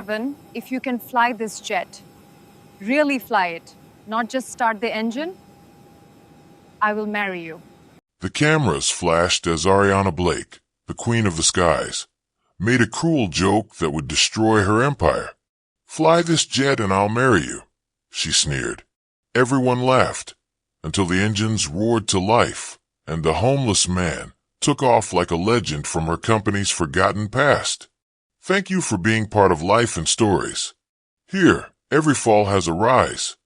Evan, if you can fly this jet, really fly it, not just start the engine, I will marry you. The cameras flashed as Ariana Blake, the queen of the skies, made a cruel joke that would destroy her empire. "Fly this jet and I'll marry you," she sneered. Everyone laughed, until the engines roared to life, and the homeless man took off like a legend from her company's forgotten past. Thank you for being part of life and stories. Here, every fall has a rise.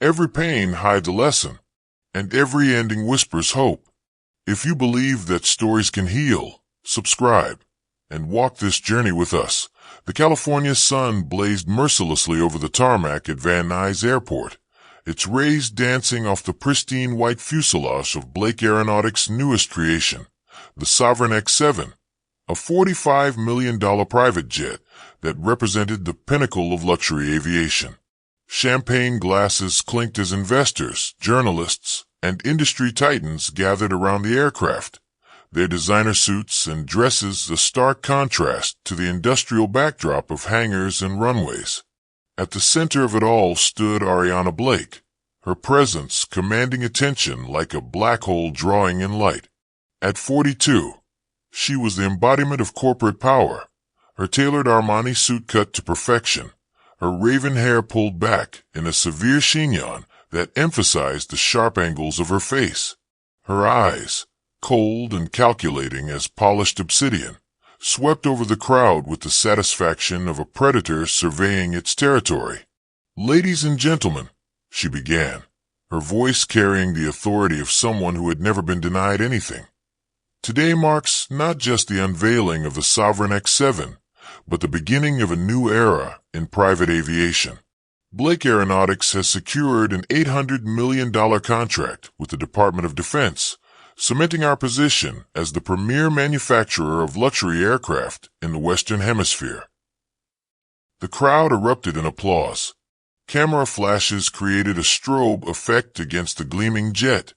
Every pain hides a lesson, and every ending whispers hope. If you believe that stories can heal, subscribe, and walk this journey with us. The California sun blazed mercilessly over the tarmac at Van Nuys Airport, its rays dancing off the pristine white fuselage of Blake Aeronautics' newest creation, the Sovereign X-7, a $45 million private jet that represented the pinnacle of luxury aviation. Champagne glasses clinked as investors, journalists, and industry titans gathered around the aircraft, their designer suits and dresses a stark contrast to the industrial backdrop of hangars and runways. At the center of it all stood Ariana Blake, her presence commanding attention like a black hole drawing in light. At 42, she was the embodiment of corporate power, her tailored Armani suit cut to perfection, her raven hair pulled back in a severe chignon that emphasized the sharp angles of her face. Her eyes, cold and calculating as polished obsidian, swept over the crowd with the satisfaction of a predator surveying its territory. "Ladies and gentlemen," she began, her voice carrying the authority of someone who had never been denied anything. "Today marks not just the unveiling of the Sovereign X-7, but the beginning of a new era in private aviation. Blake Aeronautics has secured an $800 million contract with the Department of Defense, cementing our position as the premier manufacturer of luxury aircraft in the Western Hemisphere." The crowd erupted in applause. Camera flashes created a strobe effect against the gleaming jet.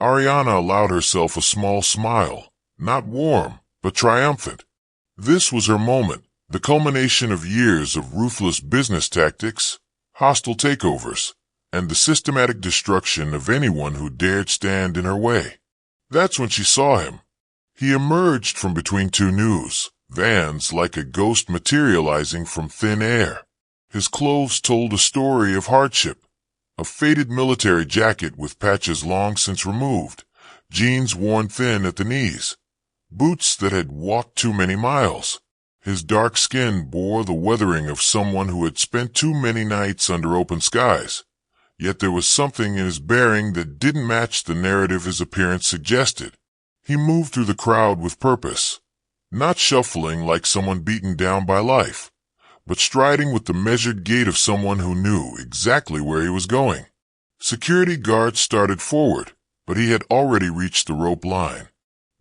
Ariana allowed herself a small smile, not warm, but triumphant. This was her moment, the culmination of years of ruthless business tactics, hostile takeovers, and the systematic destruction of anyone who dared stand in her way. That's when she saw him. He emerged from between two news vans like a ghost materializing from thin air. His clothes told a story of hardship. A faded military jacket with patches long since removed, jeans worn thin at the knees, boots that had walked too many miles. His dark skin bore the weathering of someone who had spent too many nights under open skies. Yet there was something in his bearing that didn't match the narrative his appearance suggested. He moved through the crowd with purpose, not shuffling like someone beaten down by life, but striding with the measured gait of someone who knew exactly where he was going. Security guards started forward, but he had already reached the rope line.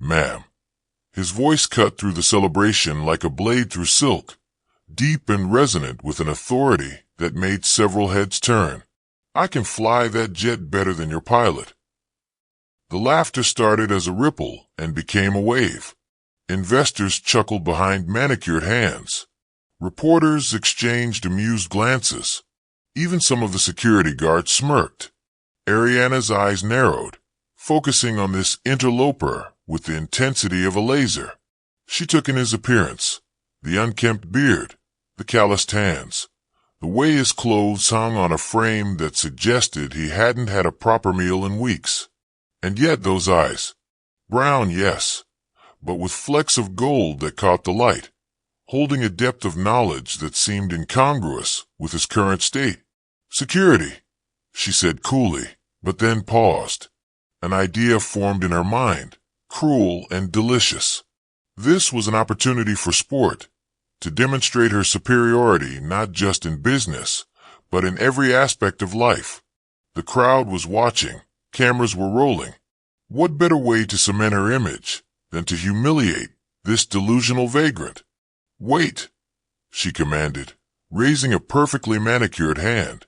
"Ma'am." His voice cut through the celebration like a blade through silk, deep and resonant with an authority that made several heads turn. "I can fly that jet better than your pilot." The laughter started as a ripple and became a wave. Investors chuckled behind manicured hands. Reporters exchanged amused glances. Even some of the security guards smirked. Ariana's eyes narrowed, focusing on this interloper with the intensity of a laser. She took in his appearance, the unkempt beard, the calloused hands, the way his clothes hung on a frame that suggested he hadn't had a proper meal in weeks. And yet those eyes, brown, yes, but with flecks of gold that caught the light, holding a depth of knowledge that seemed incongruous with his current state. "Security," she said coolly, but then paused. An idea formed in her mind, cruel and delicious. This was an opportunity for sport, to demonstrate her superiority not just in business, but in every aspect of life. The crowd was watching, cameras were rolling. What better way to cement her image than to humiliate this delusional vagrant? "Wait," she commanded, raising a perfectly manicured hand.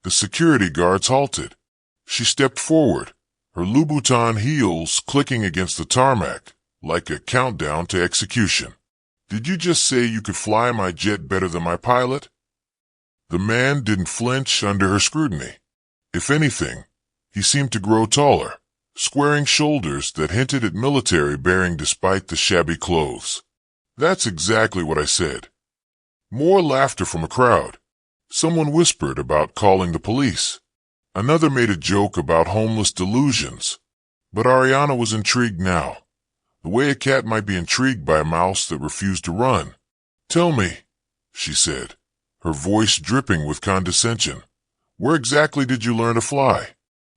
The security guards halted. She stepped forward, her Louboutin heels clicking against the tarmac like a countdown to execution. "Did you just say you could fly my jet better than my pilot?" The man didn't flinch under her scrutiny. If anything, he seemed to grow taller, squaring shoulders that hinted at military bearing despite the shabby clothes. That's exactly what I said. More laughter from a crowd. Someone whispered about calling the police. Another made a joke about homeless delusions. But Ariana was intrigued now, the way a cat might be intrigued by a mouse that refused to run. "Tell me," she said, her voice dripping with condescension, "where exactly did you learn to fly?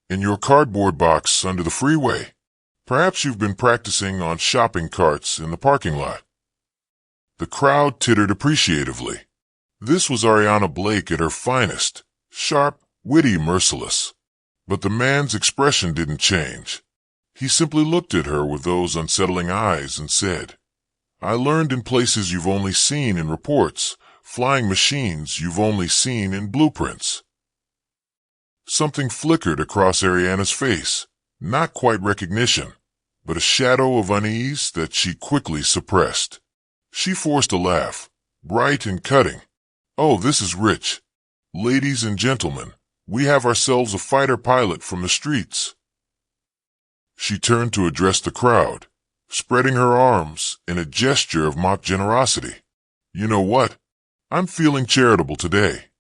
In your cardboard box under the freeway? Perhaps you've been practicing on shopping carts in the parking lot." The crowd tittered appreciatively. This was Ariana Blake at her finest, sharp, witty, merciless. But the man's expression didn't change. He simply looked at her with those unsettling eyes and said, "I learned in places you've only seen in reports, flying machines you've only seen in blueprints." Something flickered across Ariana's face, not quite recognition, but a shadow of unease that she quickly suppressed. She forced a laugh, bright and cutting. "Oh, this is rich. Ladies and gentlemen, we have ourselves a fighter pilot from the streets." She turned to address the crowd, spreading her arms in a gesture of mock generosity. "You know what? I'm feeling charitable today.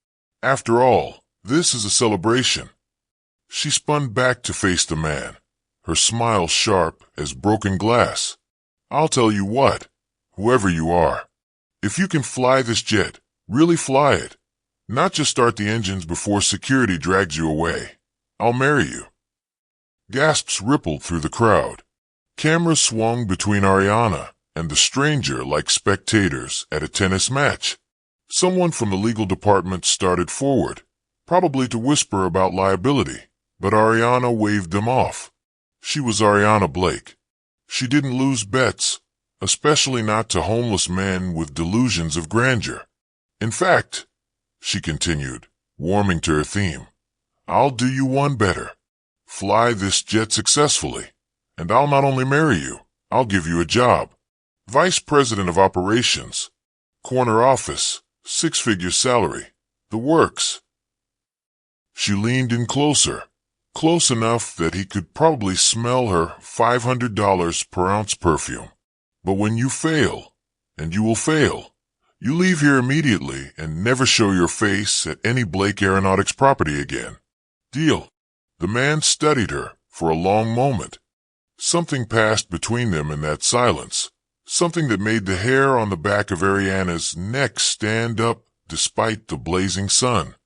After all, this is a celebration." She spun back to face the man, her smile sharp as broken glass. "I'll tell you what, whoever you are, if you can fly this jet, really fly it, not just start the engines before security drags you away, I'll marry you." Gasps rippled through the crowd. Cameras swung between Ariana and the stranger like spectators at a tennis match. Someone from the legal department started forward, probably to whisper about liability, but Ariana waved them off. She was Ariana Blake. She didn't lose bets, especially not to homeless men with delusions of grandeur. "In fact," she continued, warming to her theme, "I'll do you one better. Fly this jet successfully, and I'll not only marry you, I'll give you a job. Vice President of Operations, corner office, six-figure salary, the works." She leaned in closer, close enough that he could probably smell her $500 per ounce perfume. "But when you fail, and you will fail, you leave here immediately and never show your face at any Blake Aeronautics property again. Deal?" The man studied her for a long moment. Something passed between them in that silence, something that made the hair on the back of Ariana's neck stand up despite the blazing sun.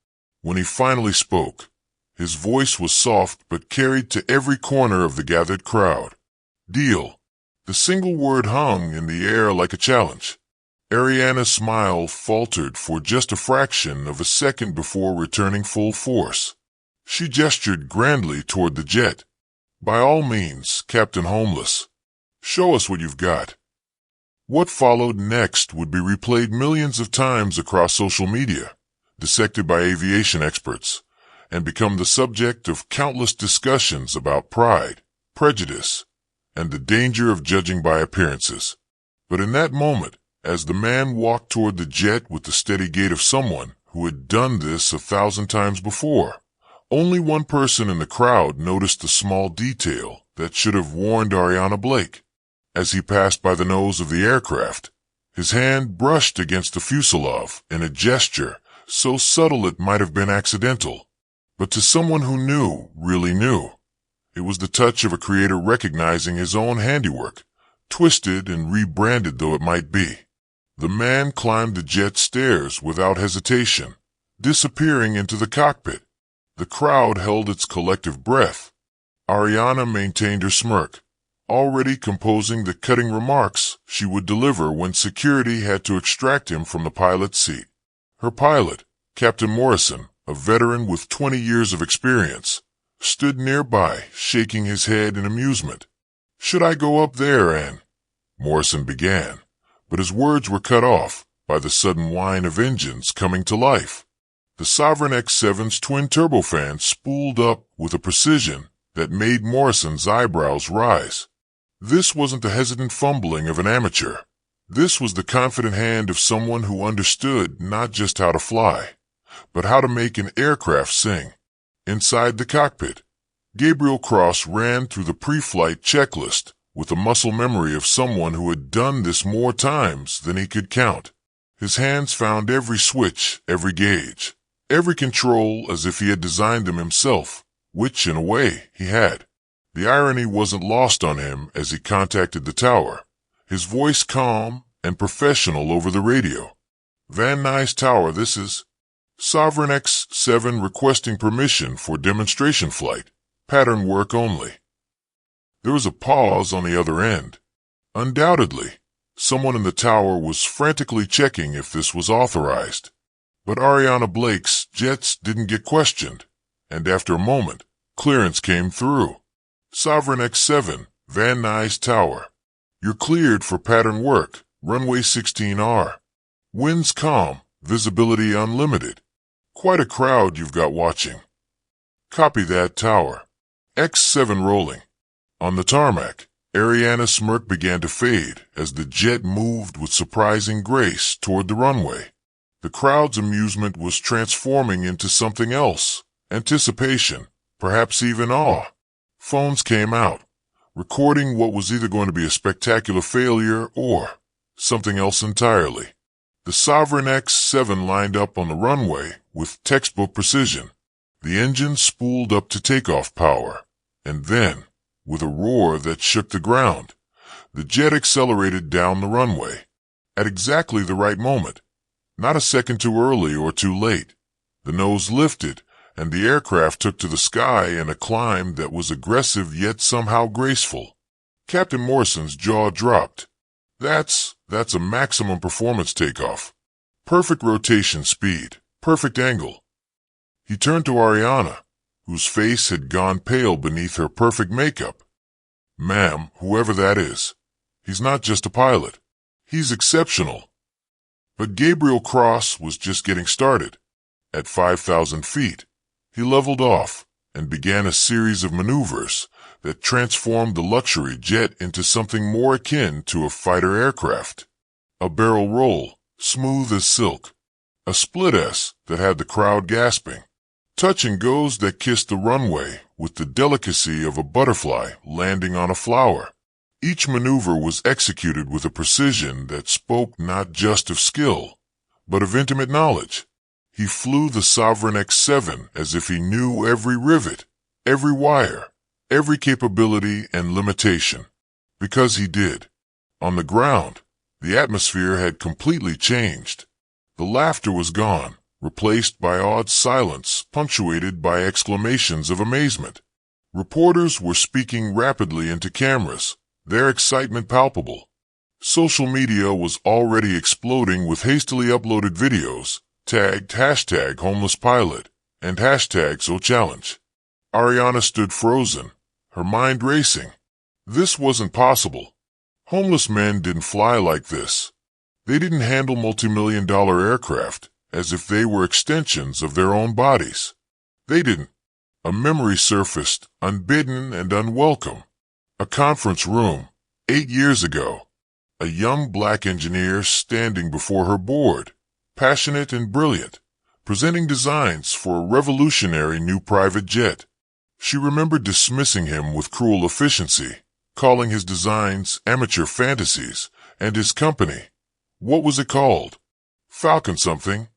When he finally spoke, his voice was soft but carried to every corner of the gathered crowd. "Deal." The single word hung in the air like a challenge. Ariana's smile faltered for just a fraction of a second before returning full force. She gestured grandly toward the jet. "By all means, Captain Homeless. Show us what you've got." What followed next would be replayed millions of times across social media, dissected by aviation experts, and become the subject of countless discussions about pride, prejudice, and the danger of judging by appearances. But in that moment, as the man walked toward the jet with the steady gait of someone who had done this 1,000 times before, only one person in the crowd noticed the small detail that should have warned Ariana Blake. As he passed by the nose of the aircraft, his hand brushed against the fuselage in a gesture so subtle it might have been accidental. But to someone who knew, really knew, it was the touch of a creator recognizing his own handiwork, twisted and rebranded though it might be. The man climbed the jet stairs without hesitation, disappearing into the cockpit. The crowd held its collective breath. Ariana maintained her smirk, already composing the cutting remarks she would deliver when security had to extract him from the pilot's seat. Her pilot, Captain Morrison, a veteran with 20 years of experience, stood nearby, shaking his head in amusement. "Should I go up there and—" Morrison began, but his words were cut off by the sudden whine of engines coming to life. The Sovereign X7's twin turbofan spooled up with a precision that made Morrison's eyebrows rise. This wasn't the hesitant fumbling of an amateur. This was the confident hand of someone who understood not just how to fly, but how to make an aircraft sing. Inside the cockpit, Gabriel Cross ran through the pre-flight checklist with the muscle memory of someone who had done this more times than he could count. His hands found every switch, every gauge, every control as if he had designed them himself, which, in a way, he had. The irony wasn't lost on him as he contacted the tower, his voice calm and professional over the radio. "Van Nuys Tower, this is Sovereign X-7 requesting permission for demonstration flight. Pattern work only." There was a pause on the other end. Undoubtedly, someone in the tower was frantically checking if this was authorized. But Ariana Blake's jets didn't get questioned, and after a moment, clearance came through. "Sovereign X-7, Van Nuys Tower. You're cleared for pattern work, runway 16R. Winds calm, visibility unlimited. Quite a crowd you've got watching. Copy that, tower. X-7 rolling." On the tarmac, Ariana's smirk began to fade as the jet moved with surprising grace toward the runway. The crowd's amusement was transforming into something else, anticipation, perhaps even awe. Phones came out, recording what was either going to be a spectacular failure or something else entirely. The Sovereign X-7 lined up on the runway with textbook precision. The engine spooled up to takeoff power, and then, with a roar that shook the ground, the jet accelerated down the runway. At exactly the right moment, not a second too early or too late. The nose lifted, and the aircraft took to the sky in a climb that was aggressive yet somehow graceful. Captain Morrison's jaw dropped. That's a maximum performance takeoff. Perfect rotation speed, perfect angle. He turned to Ariana, whose face had gone pale beneath her perfect makeup. "Ma'am, whoever that is, he's not just a pilot. He's exceptional." But Gabriel Cross was just getting started. At 5,000 feet, he leveled off and began a series of maneuvers that transformed the luxury jet into something more akin to a fighter aircraft. A barrel roll, smooth as silk. A split S that had the crowd gasping. Touch and goes that kissed the runway with the delicacy of a butterfly landing on a flower. Each maneuver was executed with a precision that spoke not just of skill, but of intimate knowledge. He flew the Sovereign X-7 as if he knew every rivet, every wire, every capability and limitation. Because he did. On the ground, the atmosphere had completely changed. The laughter was gone, replaced by awed silence punctuated by exclamations of amazement. Reporters were speaking rapidly into cameras, their excitement palpable. Social media was already exploding with hastily uploaded videos, tagged #HomelessPilot and #SoChallenge. Ariana stood frozen, her mind racing. This wasn't possible. Homeless men didn't fly like this. They didn't handle multi-million-dollar aircraft as if they were extensions of their own bodies. They didn't. A memory surfaced, unbidden and unwelcome. A conference room, 8 years ago. A young black engineer standing before her board, passionate and brilliant, presenting designs for a revolutionary new private jet. She remembered dismissing him with cruel efficiency, calling his designs amateur fantasies, and his company, what was it called? Falcon something.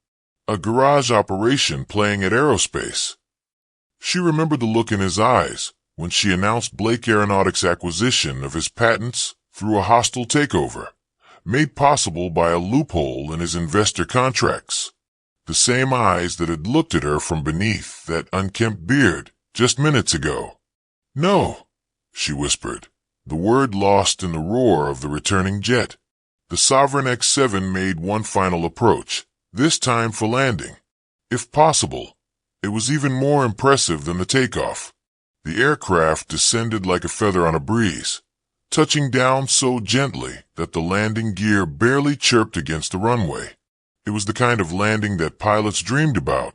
A garage operation playing at aerospace. She remembered the look in his eyes when she announced Blake Aeronautics' acquisition of his patents through a hostile takeover, made possible by a loophole in his investor contracts. The same eyes that had looked at her from beneath that unkempt beard just minutes ago. "No," she whispered, the word lost in the roar of the returning jet. The Sovereign X-7 made one final approach, this time for landing. If possible, it was even more impressive than the takeoff. The aircraft descended like a feather on a breeze, touching down so gently that the landing gear barely chirped against the runway. It was the kind of landing that pilots dreamed about,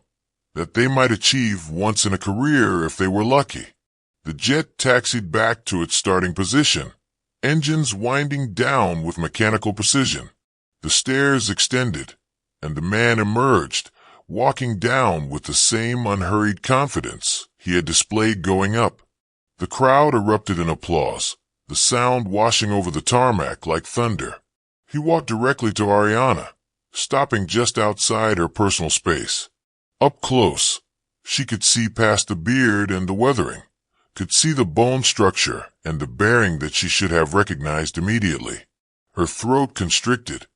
that they might achieve once in a career if they were lucky. The jet taxied back to its starting position, engines winding down with mechanical precision. The stairs extended, and the man emerged walking down with the same unhurried confidence he had displayed going up. The crowd erupted in applause, the sound washing over the tarmac like thunder. He walked directly to Ariana, stopping just outside her personal space. Up close, she could see past the beard and the weathering, could see the bone structure and the bearing that she should have recognized immediately. Her throat constricted.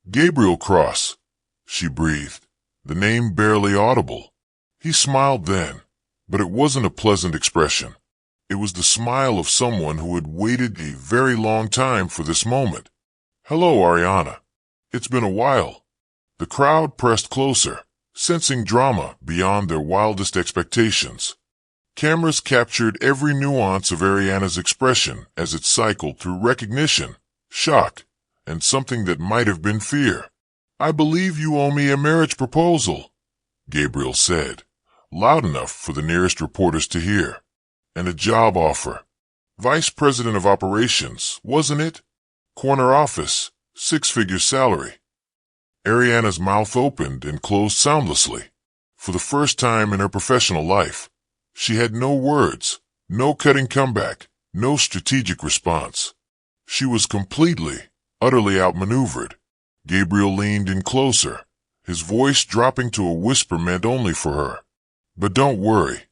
"Gabriel Cross," she breathed, the name barely audible. He smiled then, but it wasn't a pleasant expression. It was the smile of someone who had waited a very long time for this moment. "Hello, Ariana. It's been a while." The crowd pressed closer, sensing drama beyond their wildest expectations. Cameras captured every nuance of Ariana's expression as it cycled through recognition, shock, and something that might have been fear. "I believe you owe me a marriage proposal," Gabriel said, loud enough for the nearest reporters to hear. "And a job offer. Vice President of Operations, wasn't it? Corner office, 6-figure salary." Ariana's mouth opened and closed soundlessly. For the first time in her professional life, she had no words, no cutting comeback, no strategic response. She was completely, utterly outmaneuvered. Gabriel leaned in closer, his voice dropping to a whisper meant only for her. "But don't worry.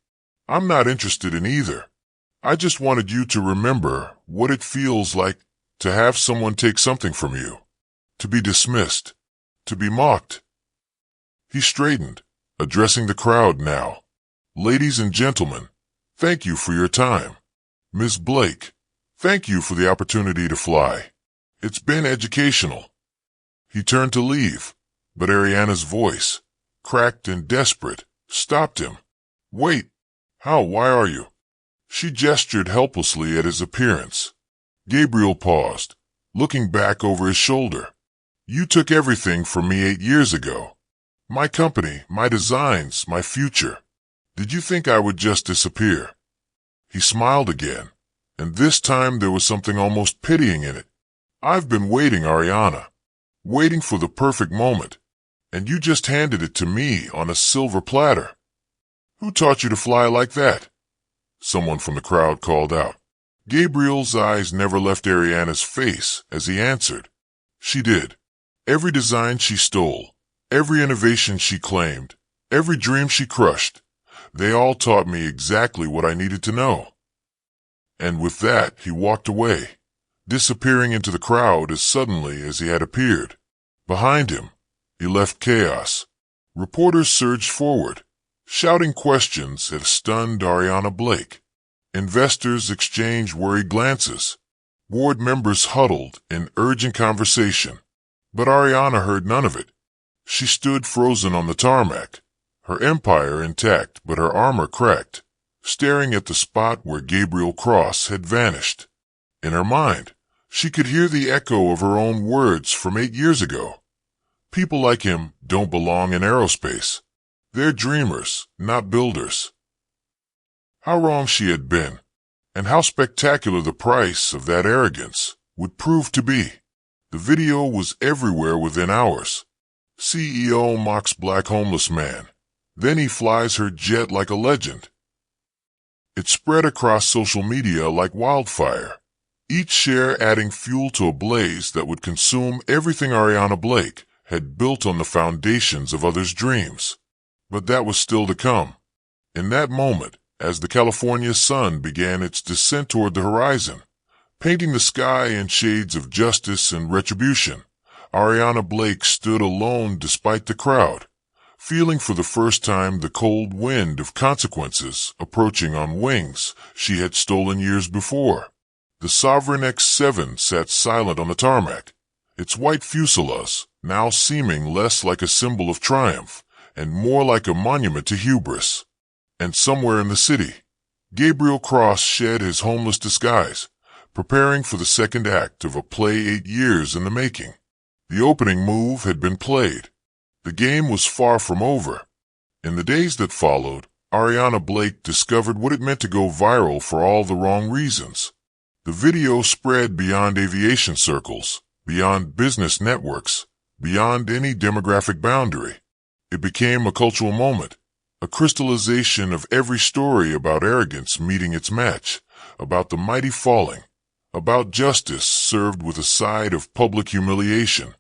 I'm not interested in either. I just wanted you to remember what it feels like to have someone take something from you, to be dismissed, to be mocked." He straightened, addressing the crowd now. "Ladies and gentlemen, thank you for your time. Miss Blake, thank you for the opportunity to fly. It's been educational." He turned to leave, but Ariana's voice, cracked and desperate, stopped him. "Wait. Why are you?" She gestured helplessly at his appearance. Gabriel paused, looking back over his shoulder. "You took everything from me 8 years ago. My company, my designs, my future. Did you think I would just disappear?" He smiled again, and this time there was something almost pitying in it. "I've been waiting, Ariana, waiting for the perfect moment, and you just handed it to me on a silver platter. Who taught you to fly like that?" Someone from the crowd called out. Gabriel's eyes never left Ariana's face as he answered. "She did. Every design she stole, every innovation she claimed, every dream she crushed, they all taught me exactly what I needed to know." And with that, he walked away, disappearing into the crowd as suddenly as he had appeared. Behind him, he left chaos. Reporters surged forward, shouting questions at stunned Ariana Blake. Investors exchanged worried glances. Board members huddled in urgent conversation. But Ariana heard none of it. She stood frozen on the tarmac, her empire intact but her armor cracked, staring at the spot where Gabriel Cross had vanished. In her mind, she could hear the echo of her own words from 8 years ago. People like him don't belong in aerospace. They're dreamers, not builders. How wrong she had been, and how spectacular the price of that arrogance would prove to be. The video was everywhere within hours. CEO mocks black homeless man. Then he flies her jet like a legend. It spread across social media like wildfire, each share adding fuel to a blaze that would consume everything Ariana Blake had built on the foundations of others' dreams. But that was still to come. In that moment, as the California sun began its descent toward the horizon, painting the sky in shades of justice and retribution, Ariana Blake stood alone despite the crowd, feeling for the first time the cold wind of consequences approaching on wings she had stolen years before. The Sovereign X-7 sat silent on the tarmac, its white fuselage now seeming less like a symbol of triumph and more like a monument to hubris. And somewhere in the city, Gabriel Cross shed his homeless disguise, preparing for the second act of a play 8 years in the making. The opening move had been played. The game was far from over. In the days that followed, Ariana Blake discovered what it meant to go viral for all the wrong reasons. The video spread beyond aviation circles, beyond business networks, beyond any demographic boundary. It became a cultural moment, a crystallization of every story about arrogance meeting its match, about the mighty falling, about justice served with a side of public humiliation.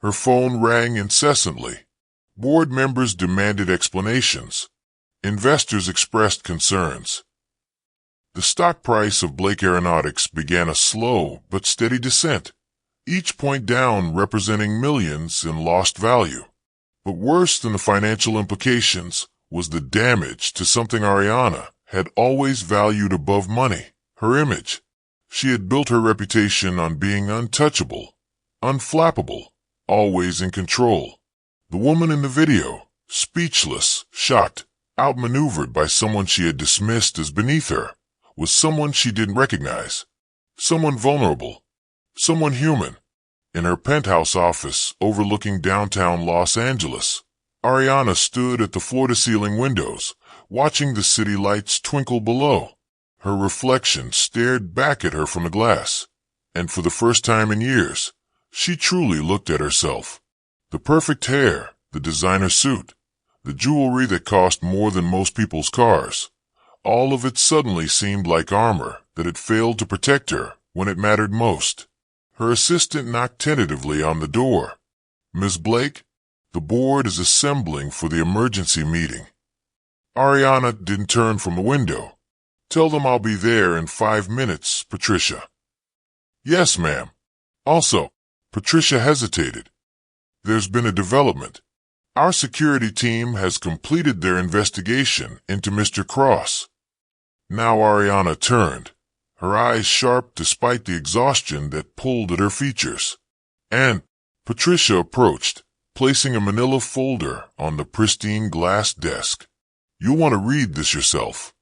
Her phone rang incessantly. Board members demanded explanations. Investors expressed concerns. The stock price of Blake Aeronautics began a slow but steady descent, each point down representing millions in lost value. But worse than the financial implications was the damage to something Ariana had always valued above money, her image. She had built her reputation on being untouchable, unflappable, always in control. The woman in the video, speechless, shocked, outmaneuvered by someone she had dismissed as beneath her, was someone she didn't recognize. Someone vulnerable. Someone human. In her penthouse office overlooking downtown Los Angeles, Ariana stood at the floor-to-ceiling windows, watching the city lights twinkle below. Her reflection stared back at her from the glass, and for the first time in years, she truly looked at herself. The perfect hair, the designer suit, the jewelry that cost more than most people's cars. All of it suddenly seemed like armor that had failed to protect her when it mattered most. Her assistant knocked tentatively on the door. "Miss Blake, the board is assembling for the emergency meeting." Ariana didn't turn from the window. "Tell them I'll be there in 5 minutes, Patricia." "Yes, ma'am." Also, Patricia hesitated. "There's been a development. Our security team has completed their investigation into Mr. Cross." Now Ariana turned, her eyes sharp despite the exhaustion that pulled at her features. And Patricia approached, placing a manila folder on the pristine glass desk. "You'll want to read this yourself."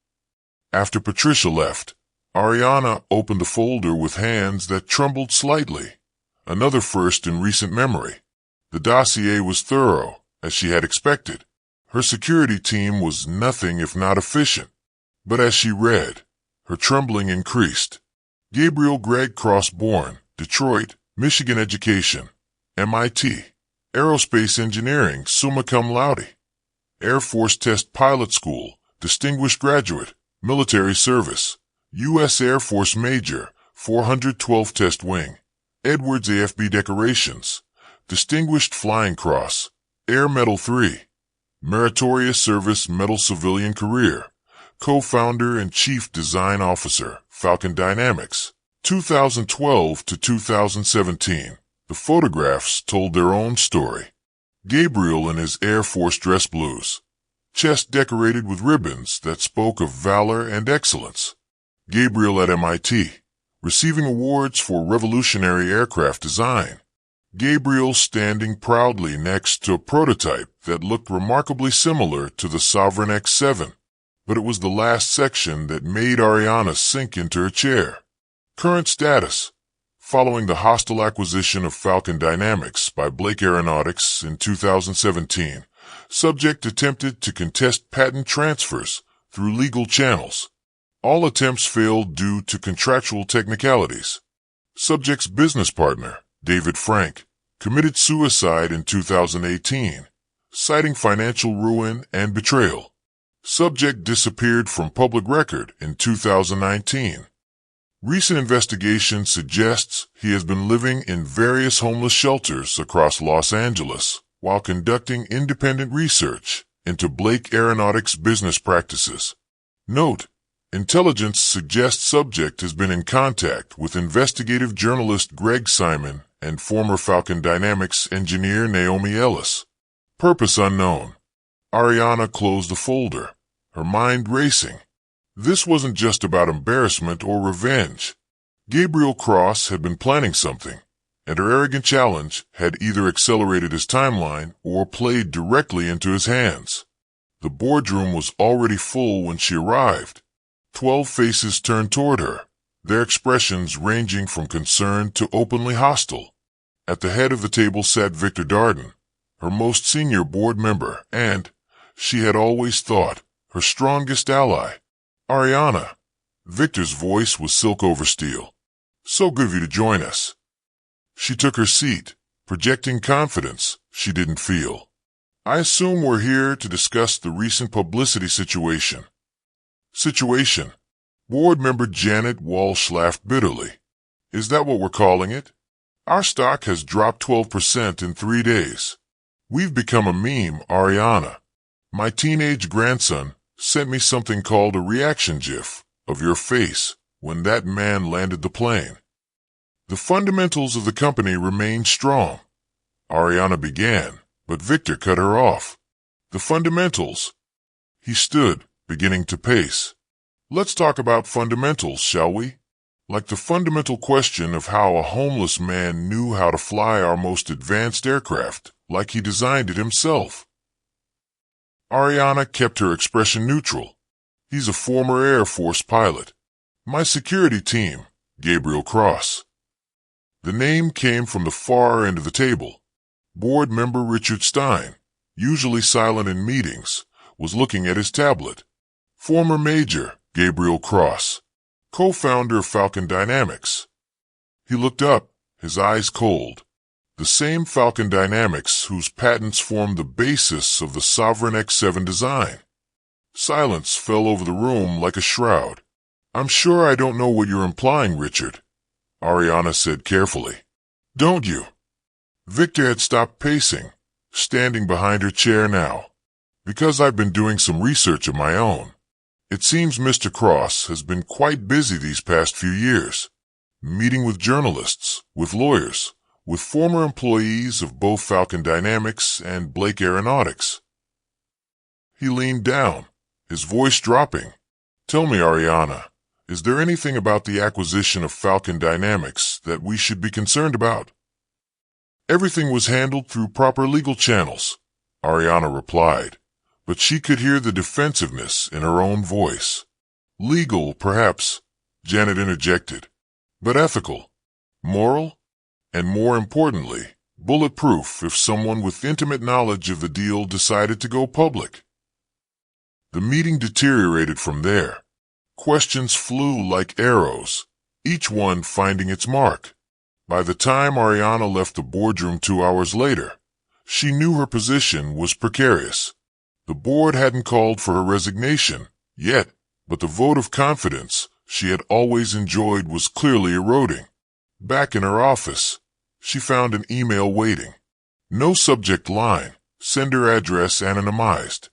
After Patricia left, Ariana opened the folder with hands that trembled slightly, another first in recent memory. The dossier was thorough, as she had expected. Her security team was nothing if not efficient. But as she read, her trembling increased. Gabriel Greg Cross-born, Detroit, Michigan education, MIT, aerospace engineering, summa cum laude, Air Force Test Pilot School, distinguished graduate, military service, U.S. Air Force Major, 412 Test Wing, Edwards AFB decorations, Distinguished Flying Cross, Air Medal 3, Meritorious Service Medal Civilian Career, Co-founder and Chief Design Officer, Falcon Dynamics, 2012 to 2017. The photographs told their own story. Gabriel in his Air Force dress blues, chest decorated with ribbons that spoke of valor and excellence. Gabriel at MIT, receiving awards for revolutionary aircraft design. Gabriel standing proudly next to a prototype that looked remarkably similar to the Sovereign X7. But it was the last section that made Ariana sink into her chair. Current status. Following the hostile acquisition of Falcon Dynamics by Blake Aeronautics in 2017, subject attempted to contest patent transfers through legal channels. All attempts failed due to contractual technicalities. Subject's business partner, David Frank, committed suicide in 2018, citing financial ruin and betrayal. Subject disappeared from public record in 2019. Recent investigation suggests he has been living in various homeless shelters across Los Angeles while conducting independent research into Blake Aeronautics business practices. Note: intelligence suggests subject has been in contact with investigative journalist Greg Simon and former Falcon Dynamics engineer Naomi Ellis. Purpose unknown. Ariana closed the folder, her mind racing. This wasn't just about embarrassment or revenge. Gabriel Cross had been planning something, and her arrogant challenge had either accelerated his timeline or played directly into his hands. The boardroom was already full when she arrived. 12 faces turned toward her, their expressions ranging from concerned to openly hostile. At the head of the table sat Victor Darden, her most senior board member and, she had always thought, her strongest ally. "Ariana." Victor's voice was silk over steel. "So good of you to join us." She took her seat, projecting confidence she didn't feel. I assume we're here to discuss the recent publicity situation. Situation. Board member Janet Walsh laughed bitterly. Is that what we're calling it? Our stock has dropped 12% in 3 days. We've become a meme, Ariana. My teenage grandson sent me something called a reaction GIF of your face when that man landed the plane. The fundamentals of the company remain strong. Ariana began, but Victor cut her off. The fundamentals. He stood, beginning to pace. Let's talk about fundamentals, shall we? Like the fundamental question of how a homeless man knew how to fly our most advanced aircraft, like he designed it himself. Ariana kept her expression neutral. He's a former Air Force pilot. My security team, Gabriel Cross. The name came from the far end of the table. Board member Richard Stein, usually silent in meetings, was looking at his tablet. Former Major Gabriel Cross, co-founder of Falcon Dynamics. He looked up, his eyes cold. The same Falcon Dynamics whose patents formed the basis of the Sovereign X7 design. Silence fell over the room like a shroud. I'm sure I don't know what you're implying, Richard, Ariana said carefully. Don't you? Victor had stopped pacing, standing behind her chair now. Because I've been doing some research of my own. It seems Mr. Cross has been quite busy these past few years, meeting with journalists, with lawyers, with former employees of both Falcon Dynamics and Blake Aeronautics. He leaned down, his voice dropping. Tell me, Ariana, is there anything about the acquisition of Falcon Dynamics that we should be concerned about? Everything was handled through proper legal channels, Ariana replied, but she could hear the defensiveness in her own voice. Legal, perhaps, Janet interjected, but ethical, moral, and more importantly, bulletproof if someone with intimate knowledge of the deal decided to go public. The meeting deteriorated from there. Questions flew like arrows, each one finding its mark. By the time Ariana left the boardroom 2 hours later, she knew her position was precarious. The board hadn't called for her resignation yet, but the vote of confidence she had always enjoyed was clearly eroding. Back in her office, she found an email waiting. No subject line, sender address anonymized.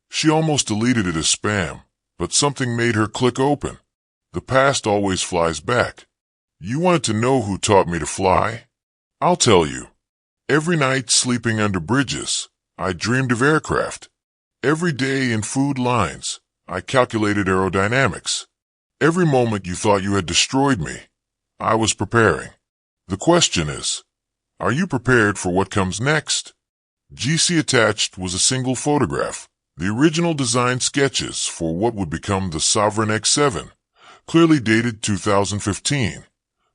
She almost deleted it as spam, but something made her click open. The past always flies back. You wanted to know who taught me to fly? I'll tell you. Every night sleeping under bridges, I dreamed of aircraft. Every day in food lines, I calculated aerodynamics. Every moment you thought you had destroyed me, I was preparing. The question is, are you prepared for what comes next? GC attached was a single photograph, the original design sketches for what would become the Sovereign X7, clearly dated 2015,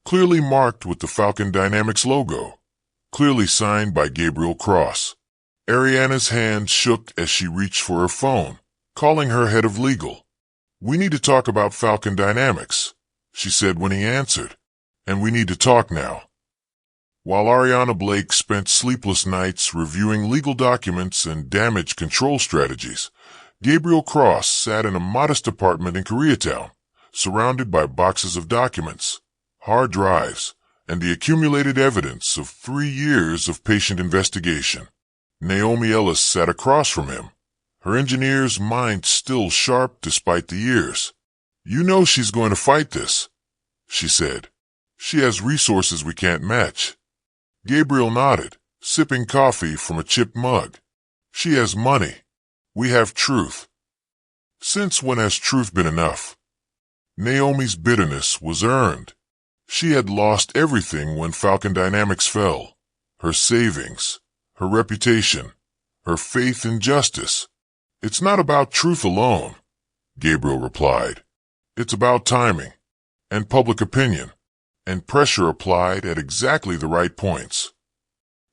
clearly marked with the Falcon Dynamics logo, clearly signed by Gabriel Cross. Ariana's hand shook as she reached for her phone, calling her head of legal. We need to talk about Falcon Dynamics, she said when he answered, and we need to talk now. While Ariana Blake spent sleepless nights reviewing legal documents and damage control strategies, Gabriel Cross sat in a modest apartment in Koreatown, surrounded by boxes of documents, hard drives, and the accumulated evidence of 3 years of patient investigation. Naomi Ellis sat across from him, her engineer's mind still sharp despite the years. You know she's going to fight this, she said. She has resources we can't match. Gabriel nodded, sipping coffee from a chipped mug. She has money. We have truth. Since when has truth been enough? Naomi's bitterness was earned. She had lost everything when Falcon Dynamics fell. Her savings, her reputation, her faith in justice. It's not about truth alone, Gabriel replied. It's about timing, and public opinion, and pressure applied at exactly the right points.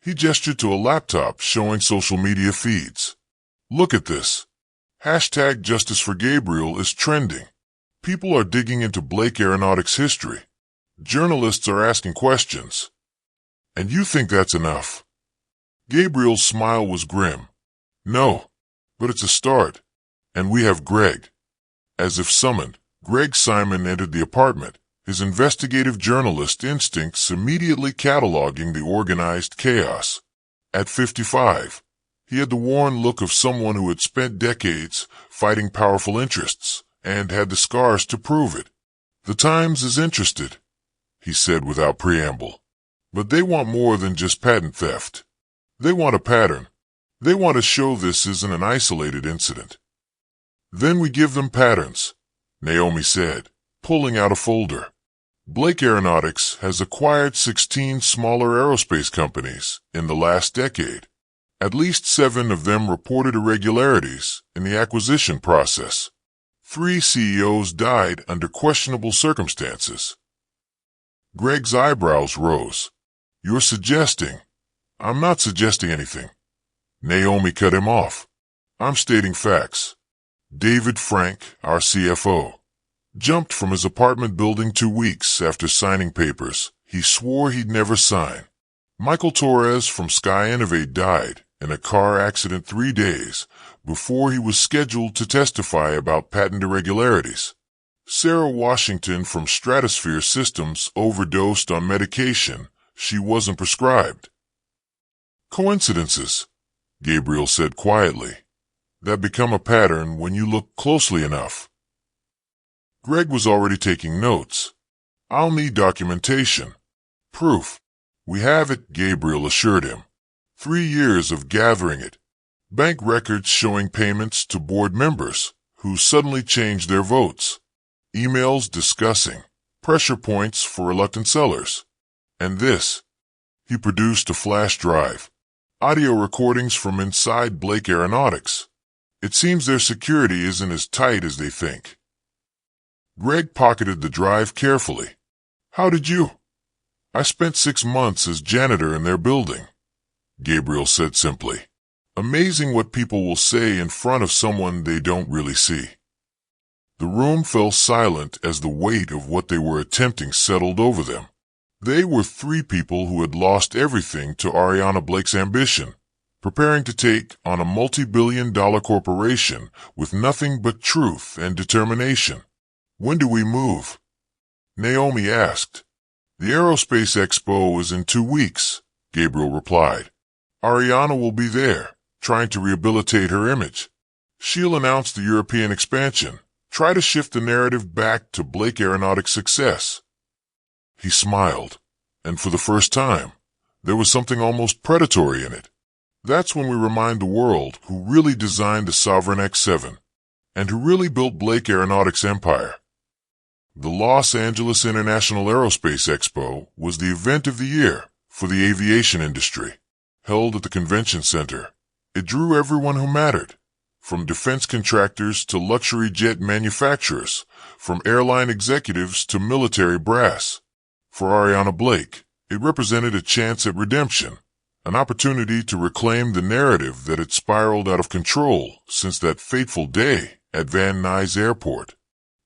He gestured to a laptop showing social media feeds. Look at this. Hashtag Justice for Gabriel is trending. People are digging into Blake Aeronautics history. Journalists are asking questions. And you think that's enough? Gabriel's smile was grim. No, but it's a start. And we have Greg. As if summoned, Greg Simon entered the apartment, his investigative journalist instincts immediately cataloging the organized chaos. At 55, he had the worn look of someone who had spent decades fighting powerful interests and had the scars to prove it. "The Times is interested," he said without preamble. "But they want more than just patent theft. They want a pattern. They want to show this isn't an isolated incident." "Then we give them patterns," Naomi said, pulling out a folder. "Blake Aeronautics has acquired 16 smaller aerospace companies in the last decade. At least 7 of them reported irregularities in the acquisition process. 3 CEOs died under questionable circumstances." Greg's eyebrows rose. "You're suggesting—" "I'm not suggesting anything." Naomi cut him off. "I'm stating facts. David Frank, our CFO, jumped from his apartment building 2 weeks after signing papers he swore he'd never sign. Michael Torres from Sky Innovate died in a car accident 3 days before he was scheduled to testify about patent irregularities. Sarah Washington from Stratosphere Systems overdosed on medication she wasn't prescribed." "Coincidences," Gabriel said quietly, "that become a pattern when you look closely enough." Greg was already taking notes. "I'll need documentation. Proof." "We have it," Gabriel assured him. 3 years of gathering it. Bank records showing payments to board members who suddenly changed their votes. Emails discussing pressure points for reluctant sellers. And this. He produced a flash drive. Audio recordings from inside Blake Aeronautics. "It seems their security isn't as tight as they think." Greg pocketed the drive carefully. "How did you—" "I spent 6 months as janitor in their building," Gabriel said simply. "Amazing what people will say in front of someone they don't really see." The room fell silent as the weight of what they were attempting settled over them. They were 3 people who had lost everything to Ariana Blake's ambition, preparing to take on a multi-billion-dollar corporation with nothing but truth and determination. "When do we move?" Naomi asked. "The Aerospace Expo is in 2 weeks, Gabriel replied. "Ariana will be there, trying to rehabilitate her image. She'll announce the European expansion, try to shift the narrative back to Blake Aeronautics' success." He smiled, and for the first time, there was something almost predatory in it. "That's when we remind the world who really designed the Sovereign X-7, and who really built Blake Aeronautics' empire." The Los Angeles International Aerospace Expo was the event of the year for the aviation industry. Held at the convention center, it drew everyone who mattered, from defense contractors to luxury jet manufacturers, from airline executives to military brass. For Ariana Blake, it represented a chance at redemption, an opportunity to reclaim the narrative that had spiraled out of control since that fateful day at Van Nuys Airport.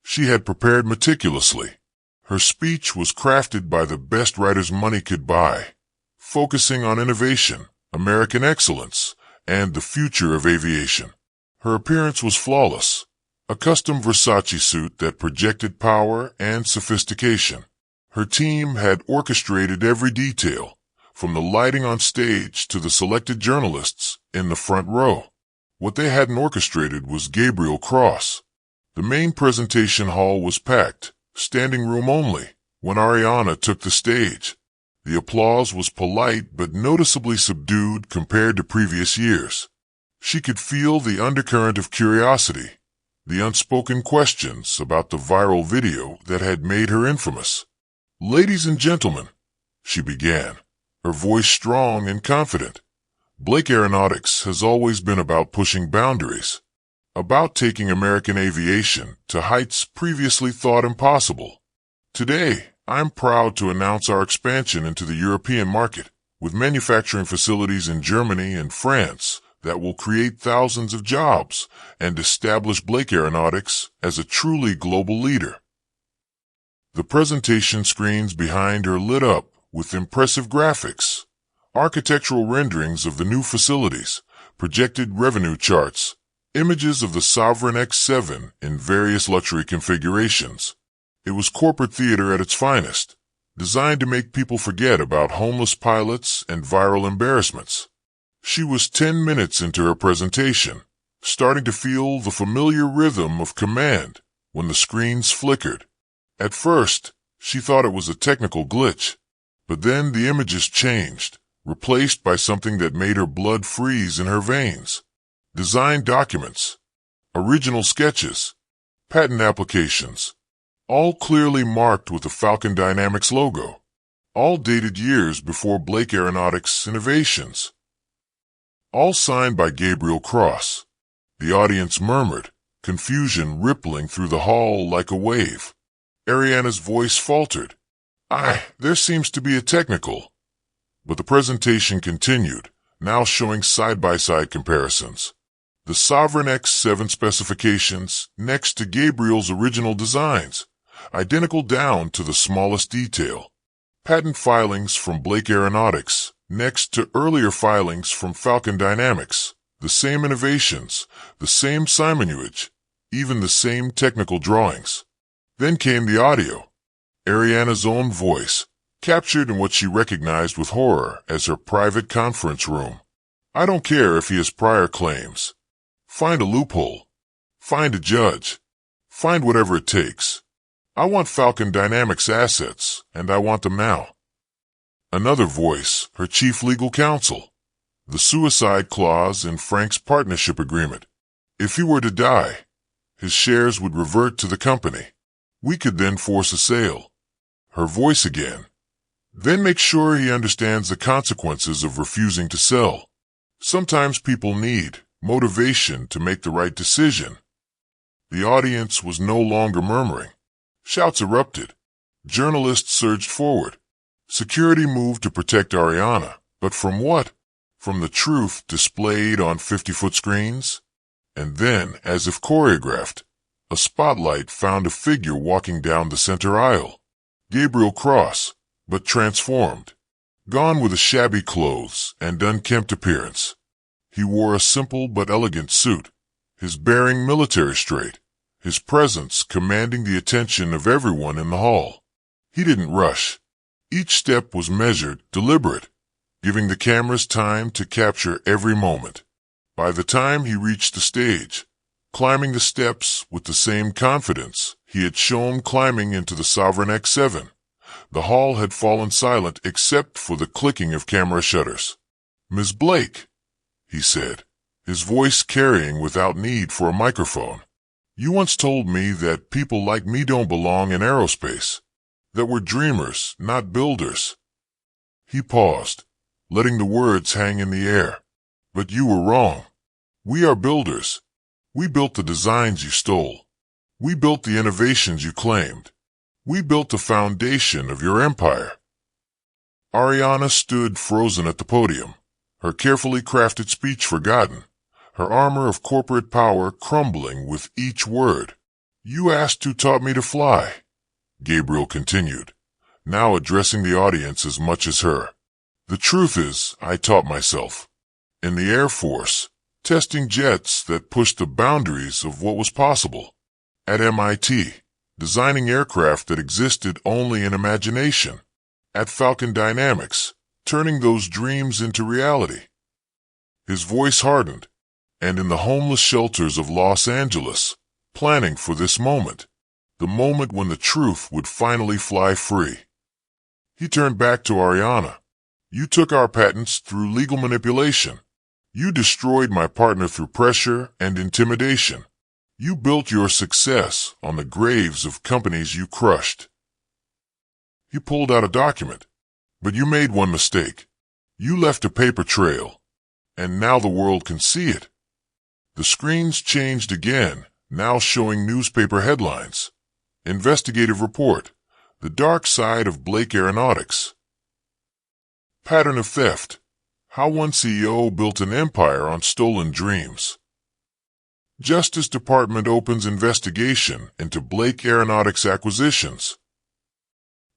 She had prepared meticulously. Her speech was crafted by the best writers money could buy, focusing on innovation, American excellence, and the future of aviation. Her appearance was flawless, a custom Versace suit that projected power and sophistication. Her team had orchestrated every detail, from the lighting on stage to the selected journalists in the front row. What they hadn't orchestrated was Gabriel Cross. The main presentation hall was packed, standing room only, when Ariana took the stage. The applause was polite but noticeably subdued compared to previous years. She could feel the undercurrent of curiosity, the unspoken questions about the viral video that had made her infamous. "Ladies and gentlemen," she began, her voice strong and confident. "Blake Aeronautics has always been about pushing boundaries, about taking American aviation to heights previously thought impossible. Today, I'm proud to announce our expansion into the European market, with manufacturing facilities in Germany and France that will create thousands of jobs and establish Blake Aeronautics as a truly global leader." The presentation screens behind her lit up with impressive graphics, architectural renderings of the new facilities, projected revenue charts, images of the Sovereign X7 in various luxury configurations. It was corporate theater at its finest, designed to make people forget about homeless pilots and viral embarrassments. She was 10 minutes into her presentation, starting to feel the familiar rhythm of command when the screens flickered. At first, she thought it was a technical glitch, but then the images changed, replaced by something that made her blood freeze in her veins. Design documents, original sketches, patent applications, all clearly marked with the Falcon Dynamics logo, all dated years before Blake Aeronautics innovations. All signed by Gabriel Cross. The audience murmured, confusion rippling through the hall like a wave. Ariana's voice faltered. There seems to be a technical. But the presentation continued, now showing side-by-side comparisons. The Sovereign X7 specifications next to Gabriel's original designs, identical down to the smallest detail. Patent filings from Blake Aeronautics next to earlier filings from Falcon Dynamics. The same innovations, the same signage, even the same technical drawings. Then came the audio. Ariana's own voice, captured in what she recognized with horror as her private conference room. I don't care if he has prior claims. Find a loophole. Find a judge. Find whatever it takes. I want Falcon Dynamics assets, and I want them now. Another voice, her chief legal counsel. The suicide clause in Frank's partnership agreement. If he were to die, his shares would revert to the company. We could then force a sale. Her voice again. Then make sure he understands the consequences of refusing to sell. Sometimes people need motivation to make the right decision. The audience was no longer murmuring. Shouts erupted. Journalists surged forward. Security moved to protect Ariana. But from what? From the truth displayed on 50-foot screens? And then, as if choreographed, a spotlight found a figure walking down the center aisle. Gabriel Cross, but transformed. Gone with the shabby clothes and unkempt appearance. He wore a simple but elegant suit, his bearing military straight, his presence commanding the attention of everyone in the hall. He didn't rush. Each step was measured, deliberate, giving the cameras time to capture every moment. By the time he reached the stage, climbing the steps with the same confidence he had shown climbing into the Sovereign X7, the hall had fallen silent except for the clicking of camera shutters. "Ms. Blake," he said, his voice carrying without need for a microphone. "You once told me that people like me don't belong in aerospace, that we're dreamers, not builders." He paused, letting the words hang in the air. "But you were wrong. We are builders. We built the designs you stole. We built the innovations you claimed. We built the foundation of your empire." Ariana stood frozen at the podium, her carefully crafted speech forgotten, her armor of corporate power crumbling with each word. "You asked who taught me to fly," Gabriel continued, now addressing the audience as much as her. "The truth is, I taught myself. In the Air Force, testing jets that pushed the boundaries of what was possible. At MIT, designing aircraft that existed only in imagination. At Falcon Dynamics, turning those dreams into reality." His voice hardened, and in the homeless shelters of Los Angeles, planning for this moment, the moment when the truth would finally fly free. He turned back to Ariana. "You took our patents through legal manipulation. You destroyed my partner through pressure and intimidation. You built your success on the graves of companies you crushed." He pulled out a document. "But you made one mistake. You left a paper trail, and now the world can see it." The screens changed again, now showing newspaper headlines. Investigative report. The dark side of Blake Aeronautics. Pattern of theft. How one CEO built an empire on stolen dreams. Justice Department opens investigation into Blake Aeronautics acquisitions.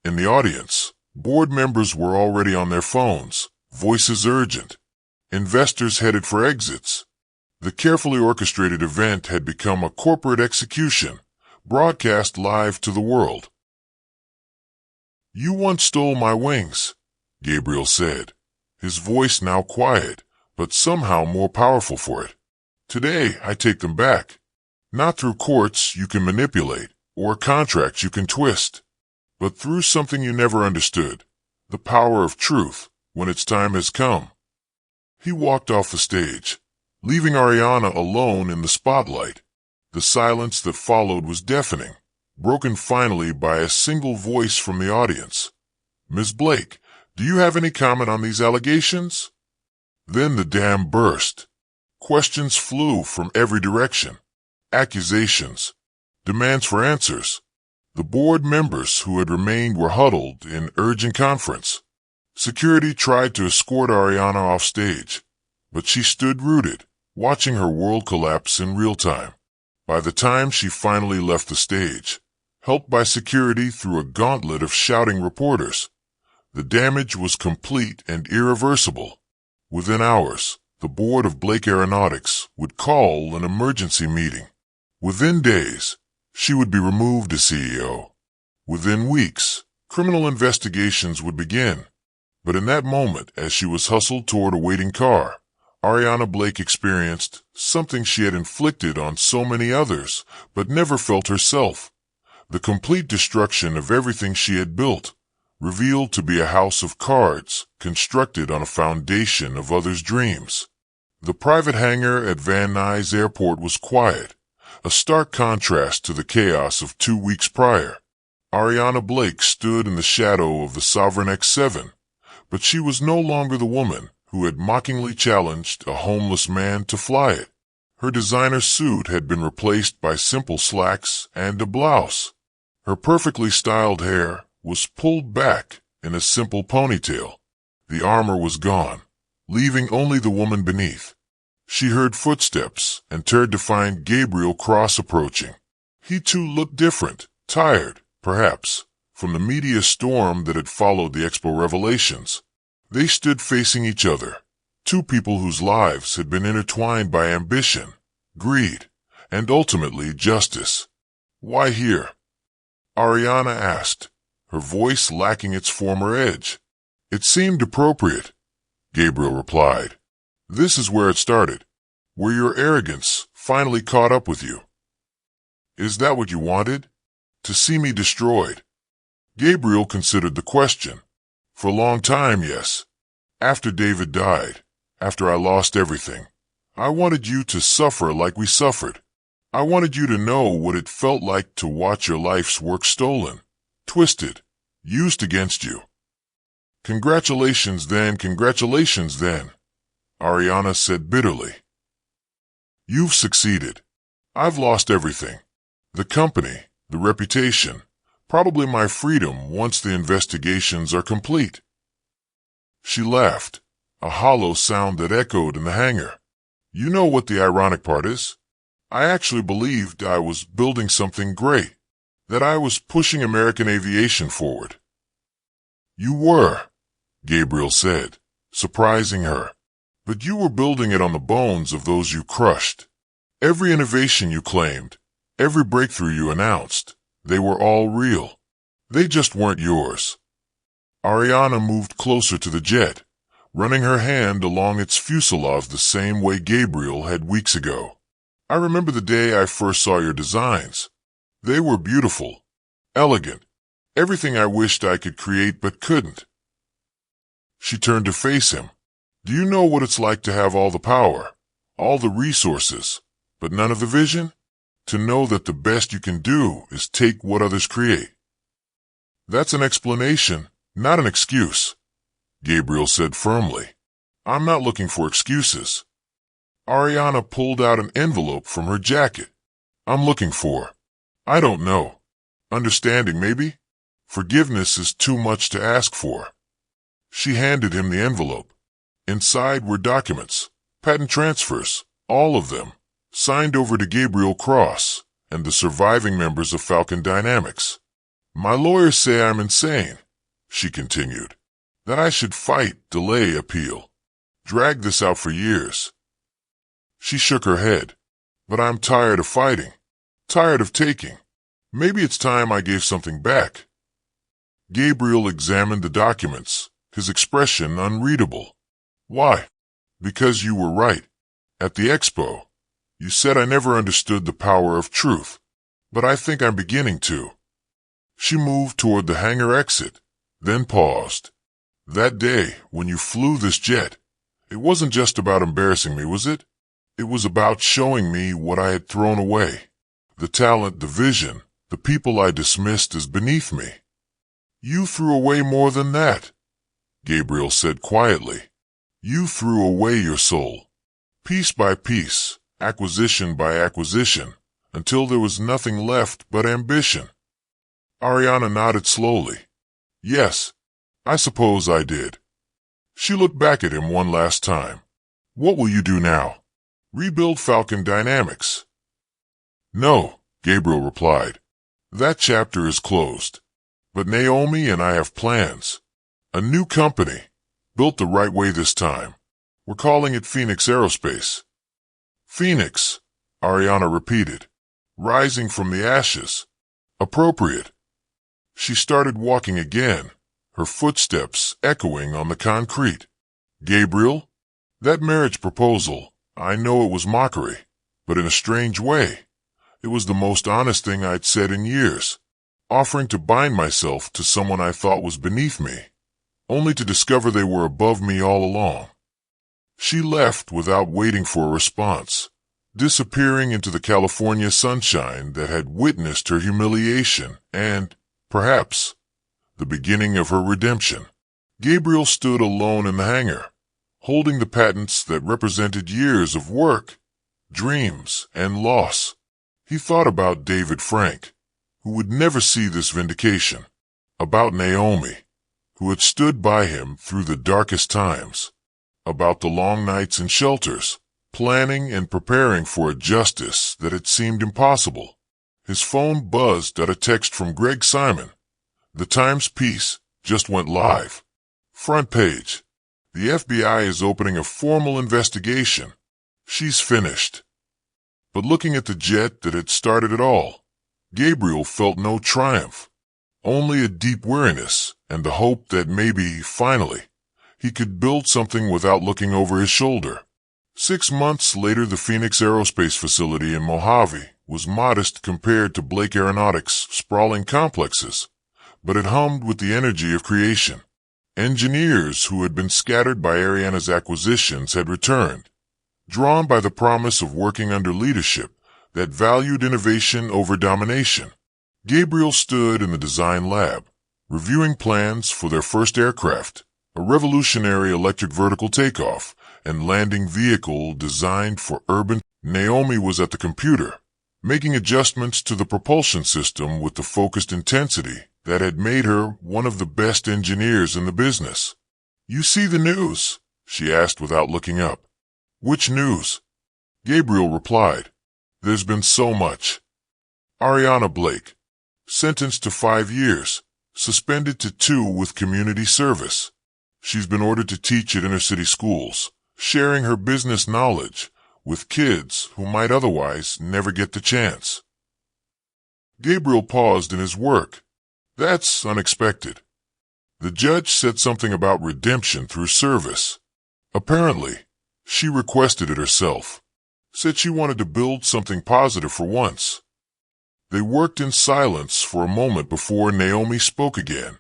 In the audience, board members were already on their phones, voices urgent. Investors headed for exits. The carefully orchestrated event had become a corporate execution, broadcast live to the world. "You once stole my wings," Gabriel said, his voice now quiet, but somehow more powerful for it. "Today, I take them back. Not through courts you can manipulate, or contracts you can twist, but through something you never understood, the power of truth, when its time has come." He walked off the stage, leaving Ariana alone in the spotlight. The silence that followed was deafening, broken finally by a single voice from the audience. "Ms. Blake, do you have any comment on these allegations?" Then the dam burst. Questions flew from every direction. Accusations, demands for answers. The board members who had remained were huddled in urgent conference. Security tried to escort Ariana off stage, but she stood rooted, watching her world collapse in real time. By the time she finally left the stage, helped by security through a gauntlet of shouting reporters, the damage was complete and irreversible. Within hours, the board of Blake Aeronautics would call an emergency meeting. Within days, she would be removed as CEO. Within weeks, criminal investigations would begin. But in that moment, as she was hustled toward a waiting car, Ariana Blake experienced something she had inflicted on so many others, but never felt herself. The complete destruction of everything she had built, revealed to be a house of cards constructed on a foundation of others' dreams. The private hangar at Van Nuys Airport was quiet, a stark contrast to the chaos of 2 weeks prior. Ariana Blake stood in the shadow of the Sovereign X-7, but she was no longer the woman who had mockingly challenged a homeless man to fly it. Her designer suit had been replaced by simple slacks and a blouse. Her perfectly styled hair was pulled back in a simple ponytail. The armor was gone, leaving only the woman beneath. She heard footsteps and turned to find Gabriel Cross approaching. He too looked different, tired, perhaps, from the media storm that had followed the Expo revelations. They stood facing each other, two people whose lives had been intertwined by ambition, greed, and ultimately justice. "Why here?" Ariana asked, her voice lacking its former edge. "It seemed appropriate," Gabriel replied. "This is where it started, where your arrogance finally caught up with you." "Is that what you wanted? To see me destroyed?" Gabriel considered the question. "For a long time, yes. After David died, after I lost everything, I wanted you to suffer like we suffered. I wanted you to know what it felt like to watch your life's work stolen, twisted, used against you." Congratulations then," Ariana said bitterly. "You've succeeded. I've lost everything. The company, the reputation, probably my freedom once the investigations are complete." She laughed, a hollow sound that echoed in the hangar. "You know what the ironic part is? I actually believed I was building something great, that I was pushing American aviation forward." "You were," Gabriel said, surprising her. "But you were building it on the bones of those you crushed. Every innovation you claimed, every breakthrough you announced, they were all real. They just weren't yours." Ariana moved closer to the jet, running her hand along its fuselage the same way Gabriel had weeks ago. "I remember the day I first saw your designs. They were beautiful, elegant, everything I wished I could create but couldn't." She turned to face him. "Do you know what it's like to have all the power, all the resources, but none of the vision? To know that the best you can do is take what others create." "That's an explanation, not an excuse," Gabriel said firmly. "I'm not looking for excuses." Ariana pulled out an envelope from her jacket. "I'm looking for, I don't know, understanding maybe? Forgiveness is too much to ask for." She handed him the envelope. Inside were documents, patent transfers, all of them, signed over to Gabriel Cross and the surviving members of Falcon Dynamics. "My lawyers say I'm insane," she continued, "that I should fight, delay, appeal. Dragged this out for years. She shook her head. But I'm tired of fighting. Tired of taking. Maybe it's time I gave something back. Gabriel examined the documents, his expression unreadable. Why? Because you were right. At the expo, you said I never understood the power of truth. But I think I'm beginning to. She moved toward the hangar exit, then paused. That day, when you flew this jet, it wasn't just about embarrassing me, was it? It was about showing me what I had thrown away. The talent, the vision, the people I dismissed as beneath me. You threw away more than that, Gabriel said quietly. You threw away your soul. Piece by piece, acquisition by acquisition, until there was nothing left but ambition. Ariana nodded slowly. Yes, I suppose I did. She looked back at him one last time. What will you do now? Rebuild Falcon Dynamics? No, Gabriel replied. That chapter is closed. But Naomi and I have plans. A new company, built the right way this time. We're calling it Phoenix Aerospace. Phoenix, Ariana repeated, rising from the ashes. Appropriate. She started walking again, her footsteps echoing on the concrete. Gabriel, that marriage proposal, I know it was mockery, but in a strange way. It was the most honest thing I'd said in years, offering to bind myself to someone I thought was beneath me, only to discover they were above me all along. She left without waiting for a response, disappearing into the California sunshine that had witnessed her humiliation and, perhaps, the beginning of her redemption. Gabriel stood alone in the hangar, holding the patents that represented years of work, dreams, and loss. He thought about David Frank, who would never see this vindication, about Naomi, who had stood by him through the darkest times, about the long nights in shelters, planning and preparing for a justice that had seemed impossible. His phone buzzed at a text from Greg Simon. The Times piece just went live. Front page. The FBI is opening a formal investigation. She's finished. But looking at the jet that had started it all, Gabriel felt no triumph, only a deep weariness and the hope that maybe, finally, he could build something without looking over his shoulder. 6 months later, the Phoenix Aerospace facility in Mojave was modest compared to Blake Aeronautics' sprawling complexes, but it hummed with the energy of creation. Engineers who had been scattered by Ariana's acquisitions had returned, drawn by the promise of working under leadership that valued innovation over domination. Gabriel stood in the design lab, reviewing plans for their first aircraft, a revolutionary electric vertical takeoff and landing vehicle designed for urban. Naomi was at the computer, making adjustments to the propulsion system with the focused intensity that had made her one of the best engineers in the business. You see the news? She asked without looking up. Which news? Gabriel replied. There's been so much. Ariana Blake, sentenced to 5 years, suspended to 2 with community service. She's been ordered to teach at inner-city schools, sharing her business knowledge with kids who might otherwise never get the chance. Gabriel paused in his work. That's unexpected. The judge said something about redemption through service. Apparently, she requested it herself, said she wanted to build something positive for once. They worked in silence for a moment before Naomi spoke again.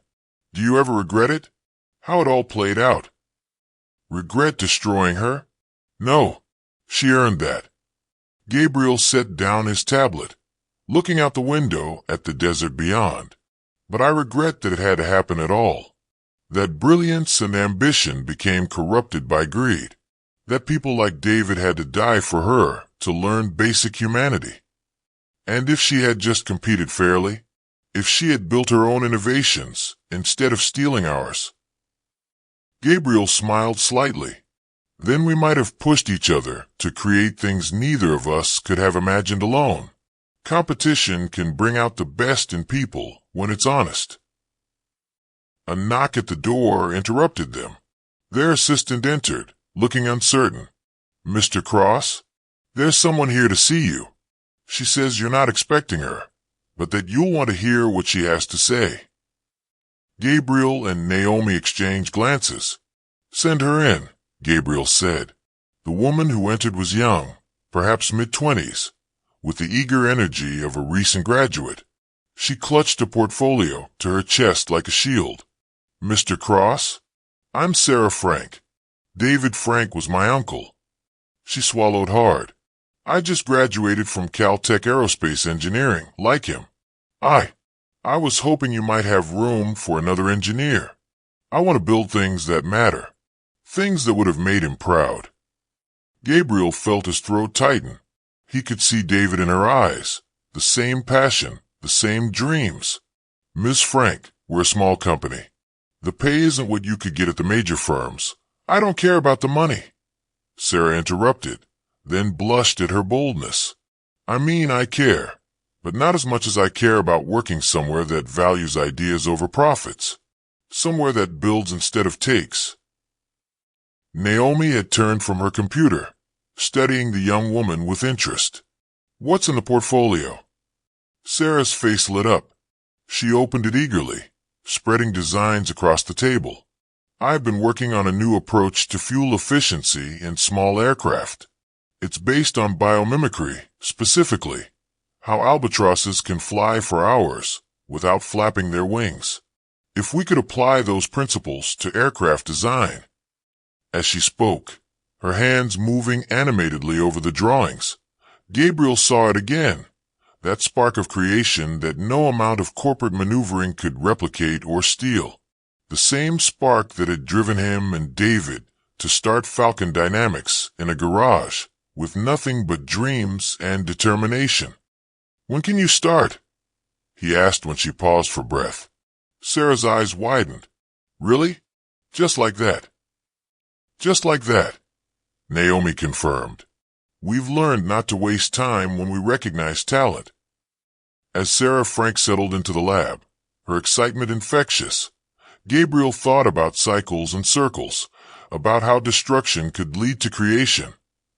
Do you ever regret it? How it all played out? Regret destroying her? No, she earned that. Gabriel set down his tablet, looking out the window at the desert beyond. But I regret that it had to happen at all. That brilliance and ambition became corrupted by greed. That people like David had to die for her to learn basic humanity. And if she had just competed fairly, if she had built her own innovations instead of stealing ours. Gabriel smiled slightly. Then we might have pushed each other to create things neither of us could have imagined alone. Competition can bring out the best in people when it's honest. A knock at the door interrupted them. Their assistant entered, looking uncertain. "Mr. Cross? There's someone here to see you. She says you're not expecting her, but that you'll want to hear what she has to say." Gabriel and Naomi exchanged glances. "Send her in," Gabriel said. The woman who entered was young, perhaps mid-20s, with the eager energy of a recent graduate. She clutched a portfolio to her chest like a shield. "Mr. Cross? I'm Sarah Frank. David Frank was my uncle." She swallowed hard. "I just graduated from Caltech Aerospace Engineering, like him. I was hoping you might have room for another engineer. I want to build things that matter, things that would have made him proud." Gabriel felt his throat tighten. He could see David in her eyes, the same passion, the same dreams. "Miss Frank, we're a small company. The pay isn't what you could get at the major firms. I don't care about the money." Sarah interrupted, then blushed at her boldness. "I mean, I care, but not as much as I care about working somewhere that values ideas over profits, somewhere that builds instead of takes." Naomi had turned from her computer, studying the young woman with interest. "What's in the portfolio?" Sarah's face lit up. She opened it eagerly, spreading designs across the table. "I've been working on a new approach to fuel efficiency in small aircraft. It's based on biomimicry, specifically how albatrosses can fly for hours without flapping their wings. If we could apply those principles to aircraft design." As she spoke, her hands moving animatedly over the drawings, Gabriel saw it again, that spark of creation that no amount of corporate maneuvering could replicate or steal. The same spark that had driven him and David to start Falcon Dynamics in a garage with nothing but dreams and determination. "When can you start?" he asked when she paused for breath. Sarah's eyes widened. "Really? Just like that?" "Just like that," Naomi confirmed. "We've learned not to waste time when we recognize talent." As Sarah Frank settled into the lab, her excitement infectious, Gabriel thought about cycles and circles, about how destruction could lead to creation,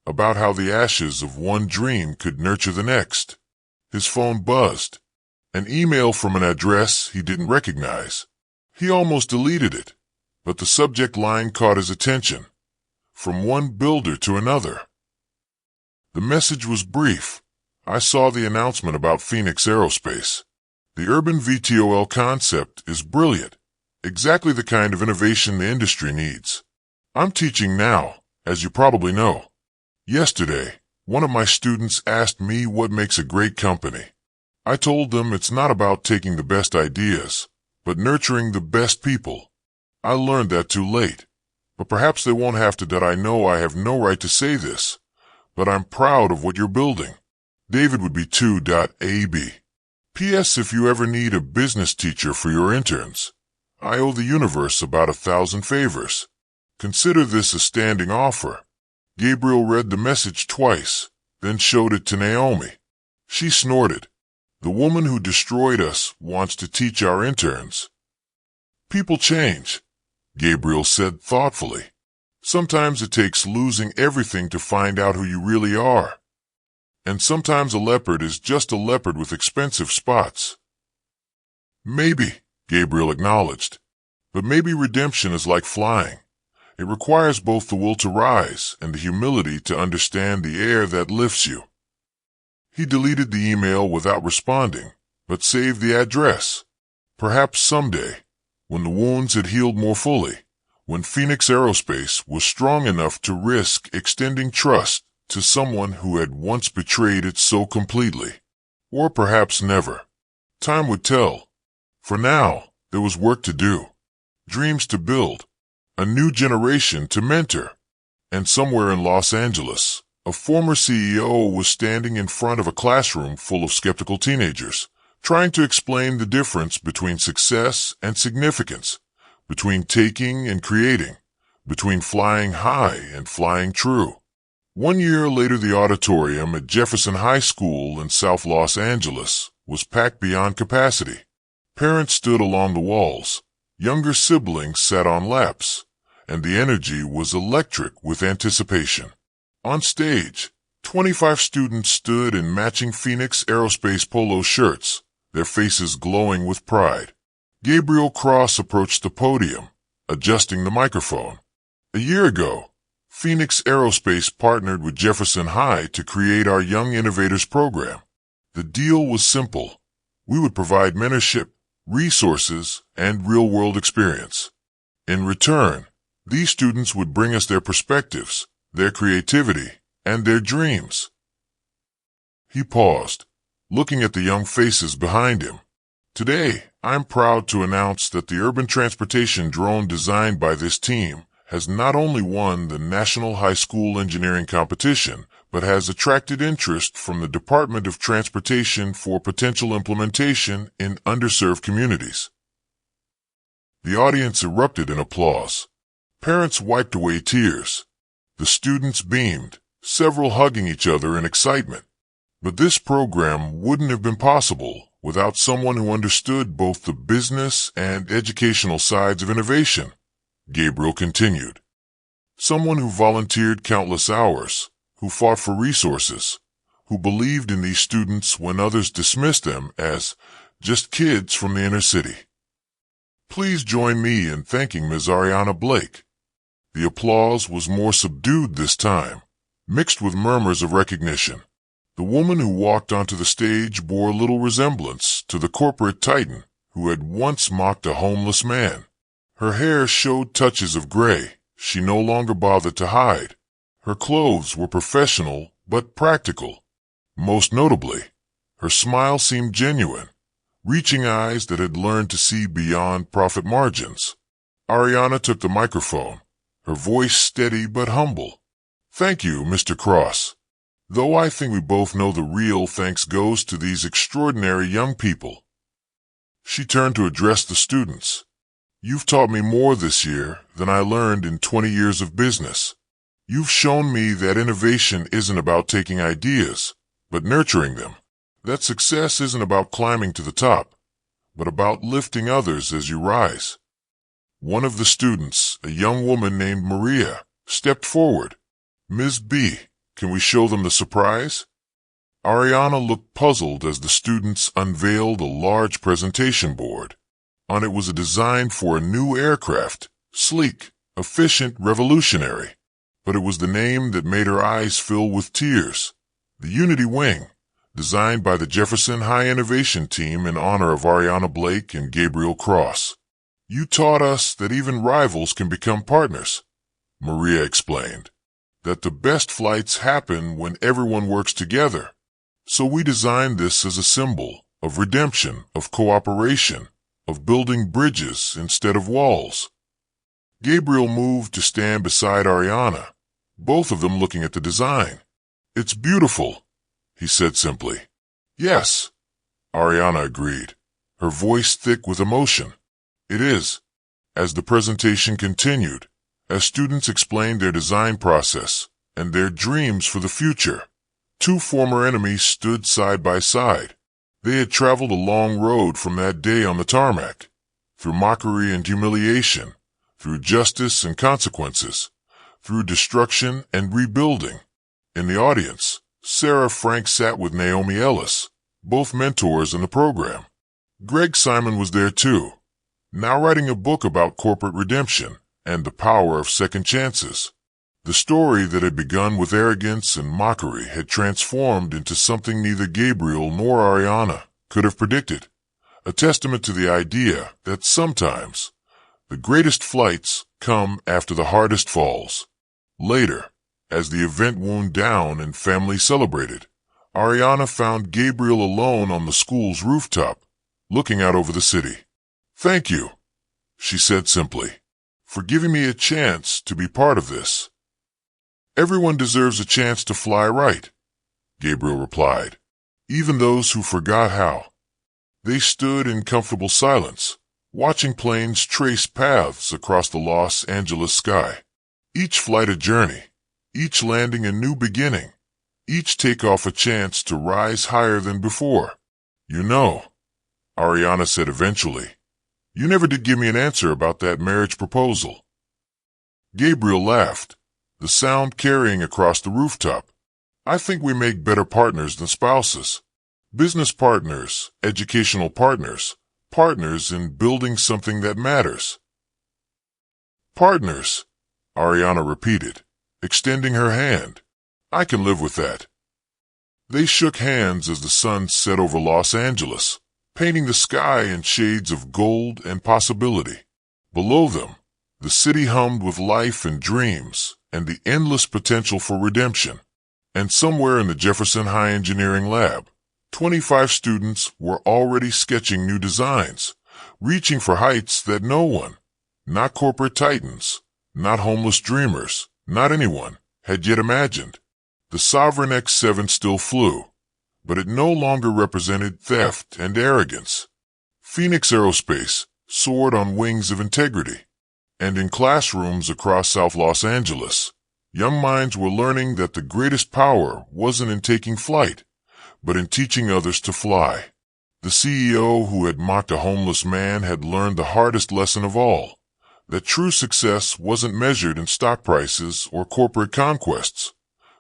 about how the ashes of one dream could nurture the next. His phone buzzed. An email from an address he didn't recognize. He almost deleted it, but the subject line caught his attention. From one builder to another. The message was brief. "I saw the announcement about Phoenix Aerospace. The urban VTOL concept is brilliant, exactly the kind of innovation the industry needs. I'm teaching now, as you probably know. Yesterday, one of my students asked me what makes a great company. I told them it's not about taking the best ideas, but nurturing the best people. I learned that too late. But perhaps they won't have to that. I know I have no right to say this, but I'm proud of what you're building. David would be 2.AB. P.S. If you ever need a business teacher for your interns, I owe the universe about 1,000 favors. Consider this a standing offer." Gabriel read the message twice, then showed it to Naomi. She snorted. "The woman who destroyed us wants to teach our interns." "People change," Gabriel said thoughtfully. "Sometimes it takes losing everything to find out who you really are. And sometimes a leopard is just a leopard with expensive spots." "Maybe," Gabriel acknowledged. "But maybe redemption is like flying. It requires both the will to rise and the humility to understand the air that lifts you." He deleted the email without responding, but saved the address. Perhaps someday, when the wounds had healed more fully, when Phoenix Aerospace was strong enough to risk extending trust to someone who had once betrayed it so completely. Or perhaps never. Time would tell. For now, there was work to do, dreams to build, a new generation to mentor. And somewhere in Los Angeles, a former CEO was standing in front of a classroom full of skeptical teenagers, trying to explain the difference between success and significance, between taking and creating, between flying high and flying true. 1 year later, the auditorium at Jefferson High School in South Los Angeles was packed beyond capacity. Parents stood along the walls. Younger siblings sat on laps, and the energy was electric with anticipation. On stage, 25 students stood in matching Phoenix Aerospace polo shirts, their faces glowing with pride. Gabriel Cross approached the podium, adjusting the microphone. A year ago, Phoenix Aerospace partnered with Jefferson High to create our Young Innovators program. The deal was simple. We would provide mentorship, resources, and real-world experience. In return, these students would bring us their perspectives, their creativity, and their dreams. He paused, looking at the young faces behind him. Today, I'm proud to announce that the urban transportation drone designed by this team has not only won the National High School Engineering Competition, but has attracted interest from the Department of Transportation for potential implementation in underserved communities. The audience erupted in applause. Parents wiped away tears. The students beamed, several hugging each other in excitement. But this program wouldn't have been possible without someone who understood both the business and educational sides of innovation, Gabriel continued. Someone who volunteered countless hours, who fought for resources, who believed in these students when others dismissed them as just kids from the inner city. Please join me in thanking Ms. Ariana Blake. The applause was more subdued this time, mixed with murmurs of recognition. The woman who walked onto the stage bore little resemblance to the corporate titan who had once mocked a homeless man. Her hair showed touches of gray she no longer bothered to hide. Her clothes were professional but practical. Most notably, her smile seemed genuine, reaching eyes that had learned to see beyond profit margins. Ariana took the microphone, her voice steady but humble. Thank you, Mr. Cross. Though I think we both know the real thanks goes to these extraordinary young people. She turned to address the students. You've taught me more this year than I learned in 20 years of business. You've shown me that innovation isn't about taking ideas, but nurturing them. That success isn't about climbing to the top, but about lifting others as you rise. One of the students, a young woman named Maria, stepped forward. Ms. B, can we show them the surprise? Ariana looked puzzled as the students unveiled a large presentation board. On it was a design for a new aircraft, sleek, efficient, revolutionary. But it was the name that made her eyes fill with tears. The Unity Wing, designed by the Jefferson High Innovation Team in honor of Ariana Blake and Gabriel Cross. You taught us that even rivals can become partners, Maria explained. That the best flights happen when everyone works together. So we designed this as a symbol of redemption, of cooperation, of building bridges instead of walls. Gabriel moved to stand beside Ariana, both of them looking at the design. It's beautiful, he said simply. Yes, Ariana agreed, her voice thick with emotion. It is. As the presentation continued, as students explained their design process and their dreams for the future, two former enemies stood side by side. They had traveled a long road from that day on the tarmac, through mockery and humiliation, through justice and consequences, through destruction and rebuilding. In the audience, Sarah Frank sat with Naomi Ellis, both mentors in the program. Greg Simon was there too, now writing a book about corporate redemption and the power of second chances. The story that had begun with arrogance and mockery had transformed into something neither Gabriel nor Ariana could have predicted, a testament to the idea that sometimes the greatest flights come after the hardest falls. Later, as the event wound down and families celebrated, Ariana found Gabriel alone on the school's rooftop, looking out over the city. Thank you, she said simply, for giving me a chance to be part of this. Everyone deserves a chance to fly right, Gabriel replied, even those who forgot how. They stood in comfortable silence, watching planes trace paths across the Los Angeles sky. Each flight a journey, each landing a new beginning, each takeoff a chance to rise higher than before. You know, Ariana said eventually, you never did give me an answer about that marriage proposal. Gabriel laughed, the sound carrying across the rooftop. I think we make better partners than spouses. Business partners, educational partners, partners in building something that matters. Partners, Ariana repeated, extending her hand. I can live with that. They shook hands as the sun set over Los Angeles, painting the sky in shades of gold and possibility. Below them, the city hummed with life and dreams and the endless potential for redemption. And somewhere in the Jefferson High Engineering Lab, 25 students were already sketching new designs, reaching for heights that no one, not corporate titans, not homeless dreamers, not anyone, had yet imagined. The Sovereign X7 still flew, but it no longer represented theft and arrogance. Phoenix Aerospace soared on wings of integrity, and in classrooms across South Los Angeles, young minds were learning that the greatest power wasn't in taking flight, but in teaching others to fly. The CEO who had mocked a homeless man had learned the hardest lesson of all, that true success wasn't measured in stock prices or corporate conquests,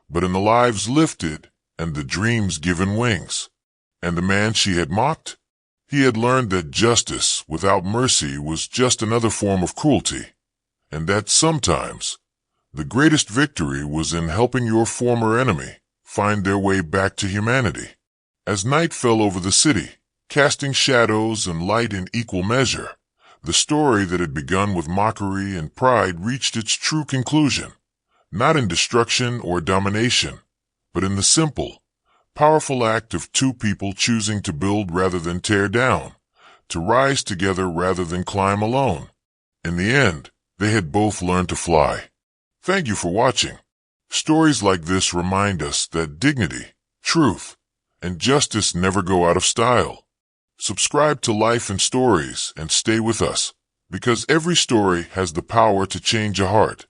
but in the lives lifted and the dreams given wings. And the man she had mocked? He had learned that justice without mercy was just another form of cruelty, and that sometimes the greatest victory was in helping your former enemy find their way back to humanity. As night fell over the city, casting shadows and light in equal measure, the story that had begun with mockery and pride reached its true conclusion, not in destruction or domination, but in the simple, powerful act of two people choosing to build rather than tear down, to rise together rather than climb alone. In the end, they had both learned to fly. Thank you for watching. Stories like this remind us that dignity, truth, and justice never go out of style. Subscribe to Life and Stories and stay with us, because every story has the power to change a heart.